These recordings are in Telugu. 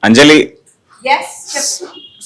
అంజలి yes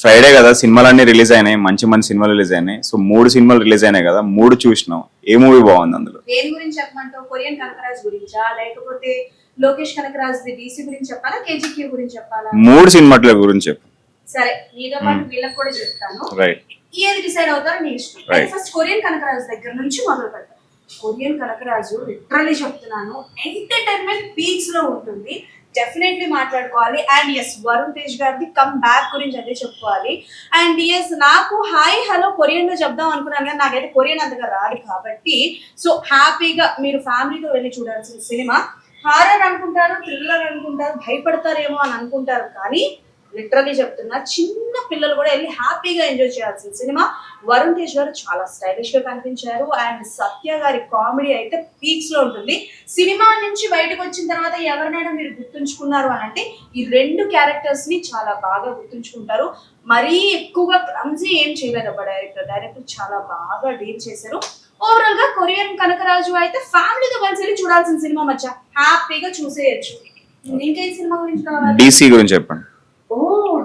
ఫ్రైడే కదా సినిమాలన్నీ రిలీజ్ అయినాయి, మంచి మంచి సినిమాలు రిలీజ్ అయినాయి. సో 3 సినిమాలు రిలీజ్ అయినాయి కదా, 3 చూసినాం. ఏ మూవీ బాగుంది అందులో? దేని గురించి చెప్పమంటావు? కొరియన్ కనకరాజ్ గురించా, లేకపోతే లోకేష్ కనకరాజ్ డీసీ గురించి చెప్పాలా, కేజీక్యూ గురించి చెప్పాలా? 3 సినిమాల గురించి చెప్పు. సరే, నీతో పాటు వీళ్ళకి కూడా చెప్తాను. రైట్, ఏది డిసైడ్ అవుతారో నీ ఇష్టం. ఫస్ట్ కొరియన్ కనకరాజ్ దగ్గర నుంచి మొదలు పెడతాను. కొరియన్ కనకరాజు లిటరల్లీ చెప్తున్నాను, ఎంటర్టైన్మెంట్ పీక్స్ లో ఉంటుంది. డెఫినెట్లీ మాట్లాడుకోవాలి. అండ్ ఎస్, వరుణ్ తేజ్ గారిది కమ్ బ్యాక్ గురించి అదే చెప్పుకోవాలి. అండ్ ఎస్, నాకు హాయ్ హలో కొరియన్ లో చెప్దాం అనుకున్నాను కానీ నాకైతే కొరియన్ అంతగా రాదు కాబట్టి, సో హ్యాపీగా మీరు ఫ్యామిలీతో వెళ్ళి చూడాల్సిన సినిమా. హారర్ అనుకుంటారు, థ్రిల్లర్ అనుకుంటారు, భయపడతారేమో అని అనుకుంటారు, కానీ లిటరల్లీ చెప్తున్నా చిన్న పిల్లలు కూడా వెళ్ళి హ్యాపీగా ఎంజాయ్ చేయాల్సిన సినిమా. వరుణ్ తేజ్ గారు చాలా స్టైలిష్ గా కనిపించారు. అండ్ సత్య గారి కామెడీ అయితే పీక్స్ లో ఉంటుంది. సినిమా నుంచి బయటకు వచ్చిన తర్వాత ఎవరినైనా మీరు గుర్తుంచుకున్నారు అని అంటే ఈ 2 క్యారెక్టర్స్ ని చాలా బాగా గుర్తుంచుకుంటారు. మరీ ఎక్కువగా క్లమ్జీ ఏం చేయలేదబ్బా డైరెక్టర్ చాలా బాగా డీల్ చేశారు. ఓవరాల్ గా కొరియన్ కనకరాజు అయితే ఫ్యామిలీతో కలిసి వెళ్ళి చూడాల్సిన సినిమా మచ్చా, హ్యాపీగా చూసేయచ్చు. ఇంకా ఈ సినిమా గురించి కావాలి? డీసీ గురించి చెప్పండి. Oh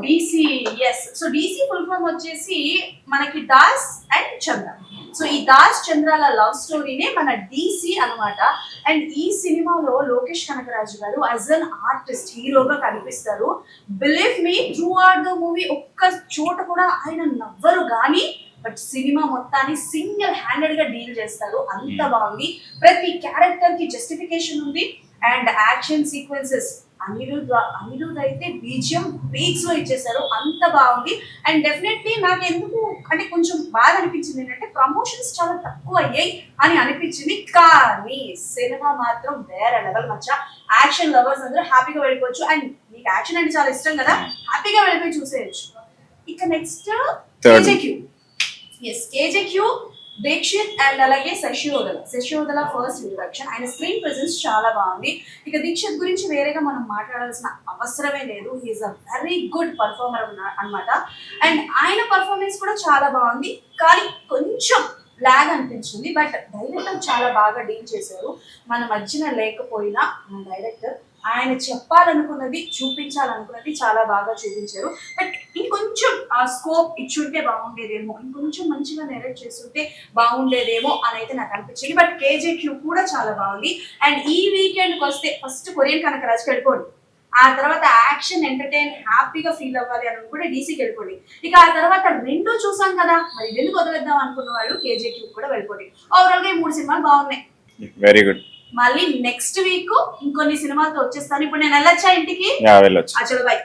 DC, yes. So DC full form వచ్చేసి మనకి దాస్ అండ్ చంద్ర. సో ఈ దాస్ చంద్రాల లవ్ స్టోరీనే మన డీసీ అన్నమాట. అండ్ ఈ సినిమాలో లోకేష్ కనకరాజు గారు యాజ్ అన్ ఆర్టిస్ట్ హీరోగా కనిపిస్తారు. Believe me, through out the movie ఒక్క చోట కూడా ఆయన నవ్వరు కానీ, బట్ సినిమా మొత్తాన్ని సింగిల్ హ్యాండెడ్ గా డీల్ చేస్తారు. అంత బాగుంది. ప్రతి క్యారెక్టర్ కి జస్టిఫికేషన్ ఉంది. అండ్ యాక్షన్ సీక్వెన్సెస్ అనిరుద్ అయితే బీజిఎం పీక్స్ లో ఇచ్చేసారు, అంత బాగుంది. అండ్ డెఫినెట్లీ నాకు ఎందుకు అంటే కొంచెం బాధ అనిపించింది ఏంటంటే ప్రమోషన్స్ చాలా తక్కువ అయ్యాయి అని అనిపించింది, కానీ సినిమా మాత్రం వేరే లెవెల్ మచ్చా. యాక్షన్ లవర్స్ అందరూ హ్యాపీగా వెళ్ళిపోవచ్చు. అండ్ మీకు యాక్షన్ అంటే చాలా ఇష్టం కదా, హ్యాపీగా వెళ్ళిపోయి చూసేయచ్చు. ఇక నెక్స్ట్ కేజేక్యూ. ఎస్, కేజేక్యూ దీక్షిత్ అండ్ అలాగే శశివదల ఫస్ట్ ఇంట్రడక్షన్. ఆయన స్క్రీన్ ప్రెజెన్స్ చాలా బాగుంది. ఇక దీక్షిత్ గురించి వేరేగా మనం మాట్లాడాల్సిన అవసరమే లేదు. He's a very good performer అన్నమాట. అండ్ ఆయన పర్ఫార్మెన్స్ కూడా చాలా బాగుంది, కానీ కొంచెం లాగ్ అనిపించింది. బట్ డైరెక్టర్ చాలా బాగా డీల్ చేశారు. మన మధ్యన లేకపోయినా మన డైరెక్టర్ ఆయన చెప్పాలనుకున్నది చూపించాలనుకున్నది చాలా బాగా చూపించారు. బట్ ఇంకొంచెం ఆ స్కోప్ ఇచ్చుంటే బాగుండేదేమో, ఇంకొంచెం మంచిగా నెరేట్ చేస్తుంటే బాగుండేదేమో అని అయితే నాకు అనిపించింది. బట్ కేజేక్యూ కూడా చాలా బాగుంది. అండ్ ఈ వీకెండ్కి వస్తే ఫస్ట్ కొరియన్ కనకరాజుకి వెళ్ళిపోండి. ఆ తర్వాత యాక్షన్ ఎంటర్టైన్ హ్యాపీగా ఫీల్ అవ్వాలి అని కూడా డీసీకి వెళ్ళిపోండి. ఇక ఆ తర్వాత 2 చూసాం కదా, మరి 2 వదిలేద్దాం అనుకున్న వాళ్ళు కేజేక్యూ కూడా వెళ్ళిపోండి. ఓవరాల్ గా ఈ 3 సినిమాలు బాగున్నాయి. Very good. మళ్ళీ నెక్స్ట్ వీక్ ఇంకొన్ని సినిమాలతో వచ్చేస్తాను. ఇప్పుడు నేను వెళ్ళొచ్చా ఇంటికి? వెళ్ళొచ్చు. అచలు బై.